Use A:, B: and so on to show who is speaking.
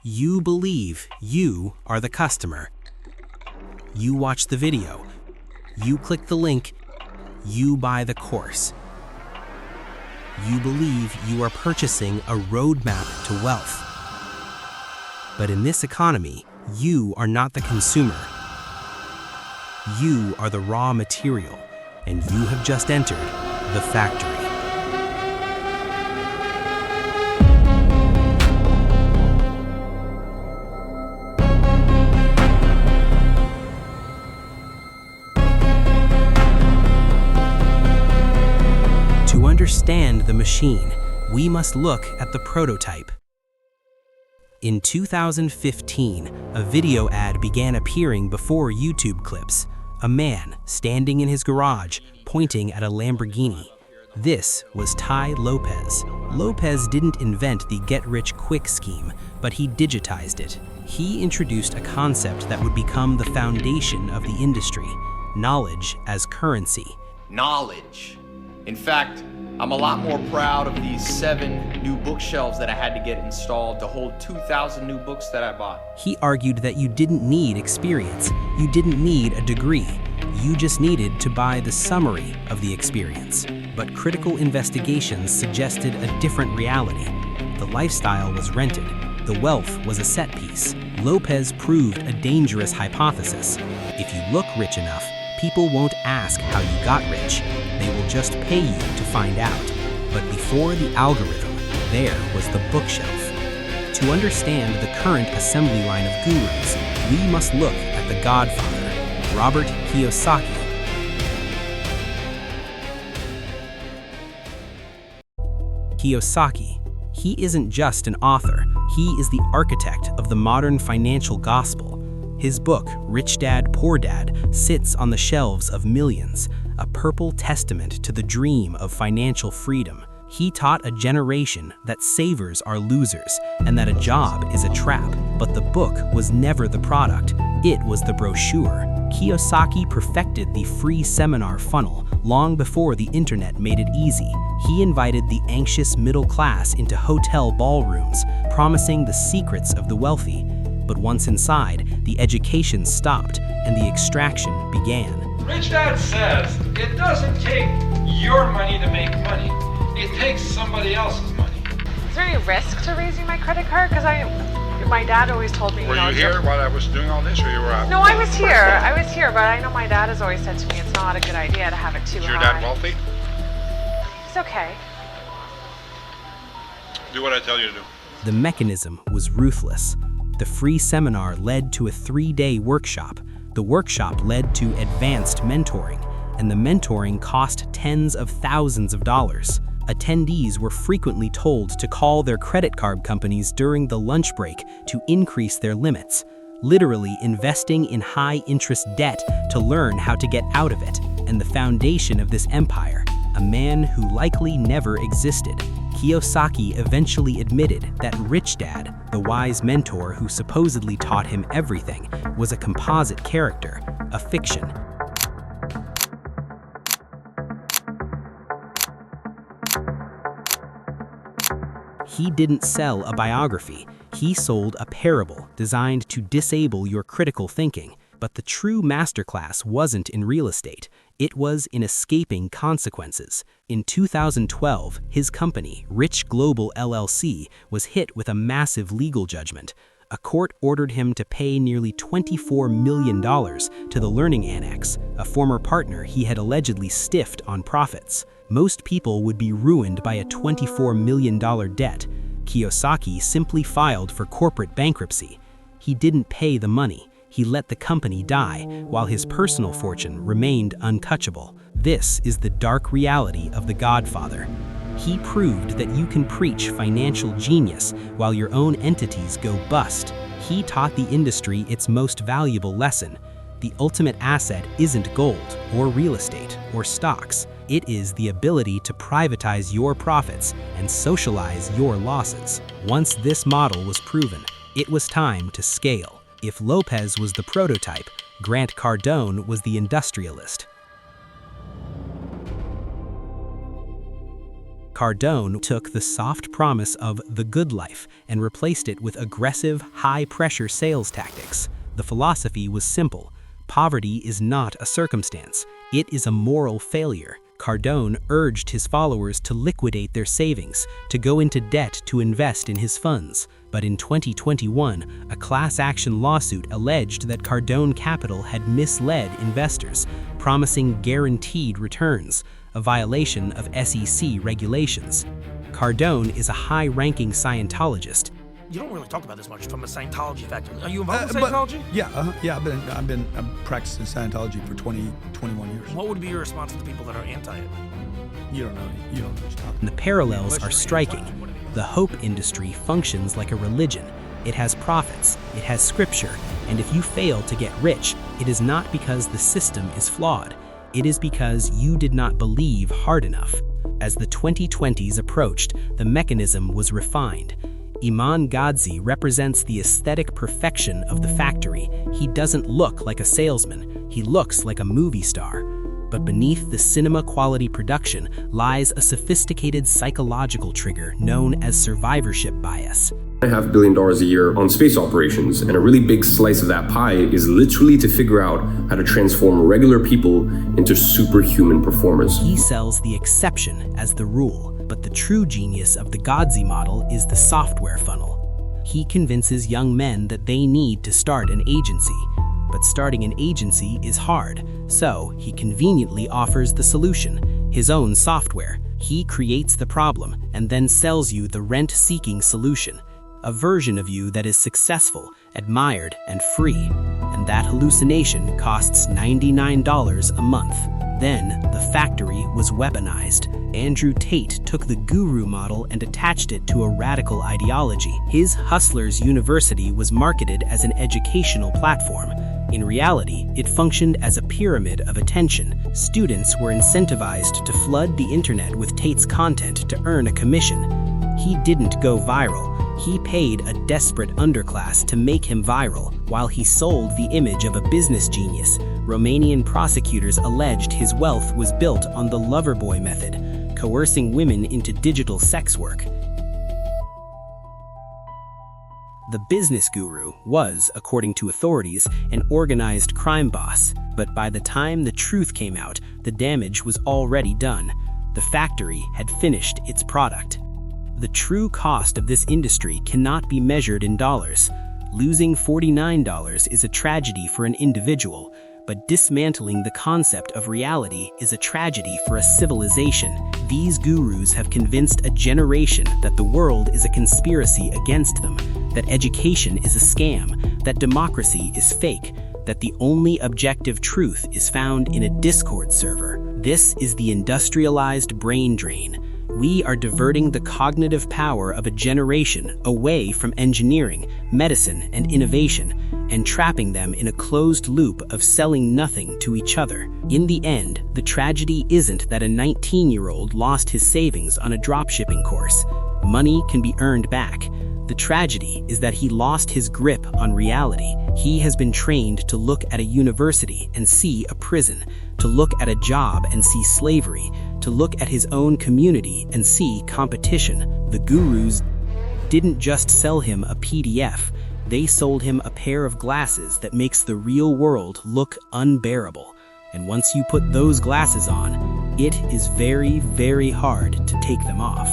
A: You believe you are the customer. You watch the video. You click the link. You buy the course. You believe you are purchasing a roadmap to wealth. But in this economy, you are not the consumer. You are the raw material, and you have just entered the factory. To understand the machine, we must look at the prototype. In 2015, a video ad began appearing before YouTube clips. A man standing in his garage, pointing at a Lamborghini. This was Tai Lopez. Lopez didn't invent the get-rich-quick scheme, but he digitized it. He introduced a concept that would become the foundation of the industry: knowledge as currency.
B: Knowledge. In fact, I'm a lot more proud of these 7 new bookshelves that I had to get installed to hold 2,000 new books that I bought.
A: He argued that you didn't need experience, you didn't need a degree, you just needed to buy the summary of the experience. But critical investigations suggested a different reality. The lifestyle was rented, the wealth was a set piece. Lopez proved a dangerous hypothesis. If you look rich enough, people won't ask how you got rich. They will just pay you to find out. But before the algorithm, there was the bookshelf. To understand the current assembly line of gurus, we must look at the godfather, Robert Kiyosaki. Kiyosaki, he isn't just an author, he is the architect of the modern financial gospel. His book, Rich Dad, Poor Dad, sits on the shelves of millions, a purple testament to the dream of financial freedom. He taught a generation that savers are losers and that a job is a trap. But the book was never the product, it was the brochure. Kiyosaki perfected the free seminar funnel long before the internet made it easy. He invited the anxious middle class into hotel ballrooms, promising the secrets of the wealthy. But once inside, the education stopped and the extraction began.
C: Rich Dad says it doesn't take your money to make money. It takes somebody else's money.
D: Is there any risk to raising my credit card? Because my dad always told me,
C: Were you here while I was doing all this, or you were out?
D: No, I was here, but I know my dad has always said to me it's not a good idea to have it too high.
C: Is your dad wealthy?
D: He's okay.
C: Do what I tell you to do.
A: The mechanism was ruthless. The free seminar led to a 3-day workshop. The workshop led to advanced mentoring, and the mentoring cost tens of thousands of dollars. Attendees were frequently told to call their credit card companies during the lunch break to increase their limits, literally investing in high-interest debt to learn how to get out of it. And the foundation of this empire, a man who likely never existed. Kiyosaki eventually admitted that Rich Dad, the wise mentor who supposedly taught him everything, was a composite character, a fiction. He didn't sell a biography, he sold a parable designed to disable your critical thinking. But the true masterclass wasn't in real estate, it was in escaping consequences. In 2012, his company, Rich Global LLC, was hit with a massive legal judgment. A court ordered him to pay nearly $24 million to the Learning Annex, a former partner he had allegedly stiffed on profits. Most people would be ruined by a $24 million debt. Kiyosaki simply filed for corporate bankruptcy. He didn't pay the money. He let the company die, while his personal fortune remained untouchable. This is the dark reality of the Godfather. He proved that you can preach financial genius while your own entities go bust. He taught the industry its most valuable lesson. The ultimate asset isn't gold, or real estate, or stocks. It is the ability to privatize your profits and socialize your losses. Once this model was proven, it was time to scale. If Lopez was the prototype, Grant Cardone was the industrialist. Cardone took the soft promise of the good life and replaced it with aggressive, high-pressure sales tactics. The philosophy was simple. Poverty is not a circumstance. It is a moral failure. Cardone urged his followers to liquidate their savings, to go into debt to invest in his funds. But in 2021, a class action lawsuit alleged that Cardone Capital had misled investors, promising guaranteed returns, a violation of SEC regulations. Cardone is a high-ranking Scientologist.
E: You don't really talk about this much from a Scientology factor. Are you involved in Scientology?
F: I've practicing Scientology for 21 years.
E: What would be your response to the people that are anti it?
F: You don't know what you're talking about.
A: The parallels are striking. The hope industry functions like a religion. It has prophets, it has scripture, and if you fail to get rich, it is not because the system is flawed. It is because you did not believe hard enough. As the 2020s approached, the mechanism was refined. Iman Gadzhi represents the aesthetic perfection of the factory. He doesn't look like a salesman, he looks like a movie star. But beneath the cinema-quality production lies a sophisticated psychological trigger known as survivorship bias.
G: $1.5 billion a year on space operations, and a really big slice of that pie is literally to figure out how to transform regular people into superhuman performers.
A: He sells the exception as the rule. But the true genius of the Gadzhi model is the software funnel. He convinces young men that they need to start an agency. But starting an agency is hard, so he conveniently offers the solution, his own software. He creates the problem and then sells you the rent-seeking solution, a version of you that is successful, admired, and free. And that hallucination costs $99 a month. Then, the factory was weaponized. Andrew Tate took the guru model and attached it to a radical ideology. His Hustlers University was marketed as an educational platform. In reality, it functioned as a pyramid of attention. Students were incentivized to flood the internet with Tate's content to earn a commission. He didn't go viral. He paid a desperate underclass to make him viral. While he sold the image of a business genius, Romanian prosecutors alleged his wealth was built on the loverboy method, coercing women into digital sex work. The business guru was, according to authorities, an organized crime boss. But by the time the truth came out, the damage was already done. The factory had finished its product. The true cost of this industry cannot be measured in dollars. Losing $49 is a tragedy for an individual, but dismantling the concept of reality is a tragedy for a civilization. These gurus have convinced a generation that the world is a conspiracy against them, that education is a scam, that democracy is fake, that the only objective truth is found in a Discord server. This is the industrialized brain drain. We are diverting the cognitive power of a generation away from engineering, medicine, and innovation, and trapping them in a closed loop of selling nothing to each other. In the end, the tragedy isn't that a 19-year-old lost his savings on a dropshipping course. Money can be earned back. The tragedy is that he lost his grip on reality. He has been trained to look at a university and see a prison, to look at a job and see slavery, to look at his own community and see competition. The gurus didn't just sell him a PDF, they sold him a pair of glasses that makes the real world look unbearable. And once you put those glasses on, it is very, very hard to take them off.